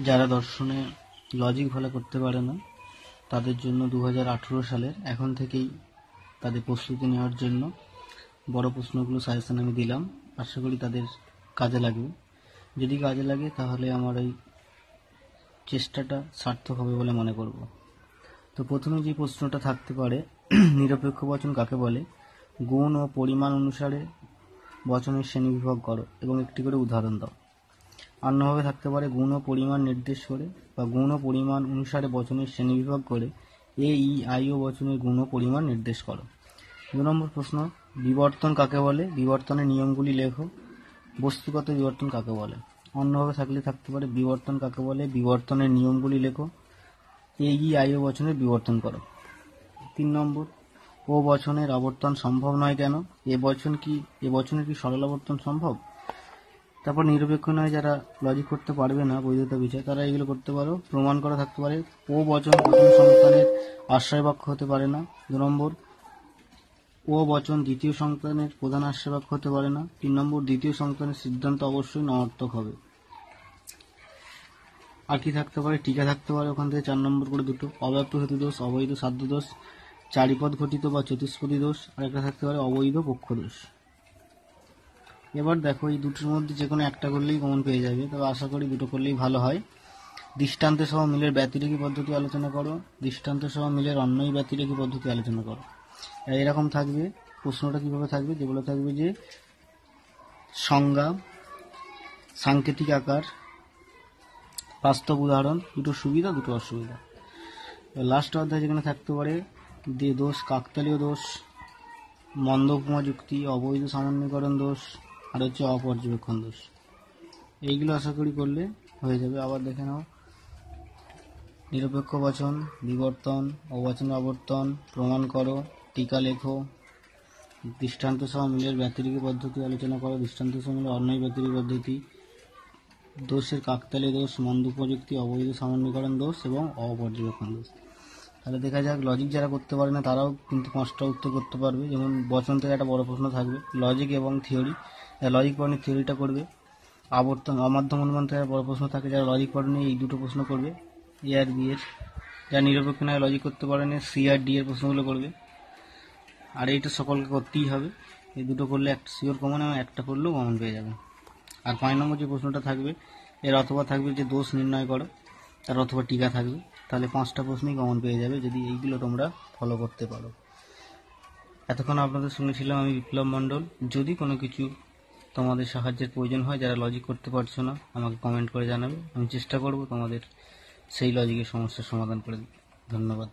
যারা দর্শনে লজিক ভালো করতে পারে না তাদের জন্য 2018 সালের এখন থেকেই তাদের প্রস্তুতি নেওয়ার জন্য বড় প্রশ্নগুলো সাজেশন আমি দিলাম। আশা করি তাদের কাজে লাগবে। যদি কাজে লাগে তাহলে আমার এই চেষ্টাটা সার্থক হবে বলে মনে করব। তো প্রথমে যে প্রশ্নটা থাকতে পারে, নিরপেক্ষ বচন কাকে বলে? গুণ ও পরিমাণ অনুসারে বচনের শ্রেণীবিভাগ করো এবং একটি করে উদাহরণ দাও। অন্যভাবে থাকতে পারে, গুণ ও পরিমাণ নির্দেশ করে বা গুণ ও পরিমাণ অনুসারে বচনের শ্রেণীবিভাগ করে এ ই আই ও বচনের গুণ ও পরিমাণ নির্দেশ করো। 2 নম্বর প্রশ্ন, বিবর্তন কাকে বলে? বিবর্তনের নিয়মগুলি লেখো। বস্তুগত বিবর্তন কাকে বলে? অন্যভাবে থাকতে পারে, বিবর্তন কাকে বলে? বিবর্তনের নিয়মগুলি লেখো। এ ই আই ও বচনের বিবর্তন করো। 3 নম্বর, ও বচনের আবর্তন সম্ভব নয় কেন? এ বচনের কি সরল আবর্তন সম্ভব? তারপর নিরপেক্ষ নয়, যারা লজিক করতে পারবে না বৈধতা বিচার, তারা এগুলো করতে পারো। প্রমাণ করা থাকতে পারে, ও বচন প্রথম সন্তানের আশ্রয় বাক্য হতে পারে না। 2 নম্বর, ও বচন দ্বিতীয় সন্তানের প্রধান আশ্রয় বাক্য হতে পারে না। 3 নম্বর, দ্বিতীয় সন্তানের সিদ্ধান্ত অবশ্যই নর্থক হবে। আর কি থাকতে পারে? টিকা থাকতে পারে ওখান থেকে 4 নম্বর করে দুটো, অব্যাপ্ত হেতু দোষ, অবৈধ সাধ্য দোষ, চারিপদ ঘটিত বা চতুষ্পদী দোষ, আর একটা থাকতে পারে অবৈধ পক্ষ দোষ। এবার দেখো, এই দুটোর মধ্যে যে কোনো একটা করলেই কমন পেয়ে যাবে, তবে আশা করি দুটো করলেই ভালো হয়। দৃষ্টান্ত সহ মিলের ব্যতিরেকী পদ্ধতি আলোচনা করো। দৃষ্টান্ত সহ মিলের অন্যই ব্যতিরেকী পদ্ধতি আলোচনা করো। এরকম থাকবে। প্রশ্নটা কিভাবে থাকবে? যেগুলো থাকবে যে সংজ্ঞা, সাংকেতিক আকার, বাস্তব উদাহরণ, দুটো সুবিধা দুটো অসুবিধা। লাস্ট অধ্যায় যেখানে থাকতে পারে দোষ, কাকতালীয় দোষ, মন্দ উপমা যুক্তি, অবৈধ সামান্যীকরণ দোষ, আর হচ্ছে অপর্যবেক্ষণ দোষ। এইগুলো আশা করি করলে হয়ে যাবে। আবার দেখে নাও, নিরপেক্ষ বচন, বিবর্তন, অবচন আবর্তন, প্রমাণ করো, টিকা লেখো, দৃষ্টান্ত সহ মিলের ব্যতিরেকী পদ্ধতি আলোচনা করো, দৃষ্টান্ত সহ মিলের অন্যয় ব্যতিরেকী পদ্ধতি, দোষের কাকতালীয় দোষ, মন্দ উপযুক্তি, অবৈধ সামান্যীকরণ দোষ এবং অপর্যবেক্ষণ দোষ। তাহলে দেখা যাক, লজিক যারা করতে পারে না তারাও কিন্তু 5টা উত্তর করতে পারবে। যেমন বচন থেকে একটা বড় প্রশ্ন থাকবে, লজিক এবং থিওরি, লজিক পড়েনি থিওরিটা করবে। আবর্তন, অমাধ্যম অনুমান থেকে বড় প্রশ্ন থাকে, যারা লজিক পড়েনি এই দুটো প্রশ্ন করবে, এ আর বি এর। যারা নিরপেক্ষ নয়, লজিক করতে পারেনি, সি আর ডি এর প্রশ্নগুলো করবে। আর এইটা সকলকে করতেই হবে। এই দুটো করলে একটা শিওর কমন, এবং একটা করলেও কমন পেয়ে যাবে। আর 5 নম্বর যে প্রশ্নটা থাকবে, এর অথবা থাকবে যে দোষ নির্ণয় করো, তার অথবা টিকা থাকবে। তাহলে 5টা প্রশ্নই কমন পেয়ে যাবে যদি এইগুলো তোমরা ফলো করতে পারো। এতক্ষণ আপনাদের সঙ্গে ছিলাম আমি, বিপ্লব মণ্ডল। যদি কোনো কিছু তোমাদের সাহায্যের প্রয়োজন হয়, যারা লজিক করতে পারছো না, আমাকে কমেন্ট করে জানাবে। আমি চেষ্টা করব তোমাদের সেই লজিকের সমস্যার সমাধান করে দিতে। ধন্যবাদ।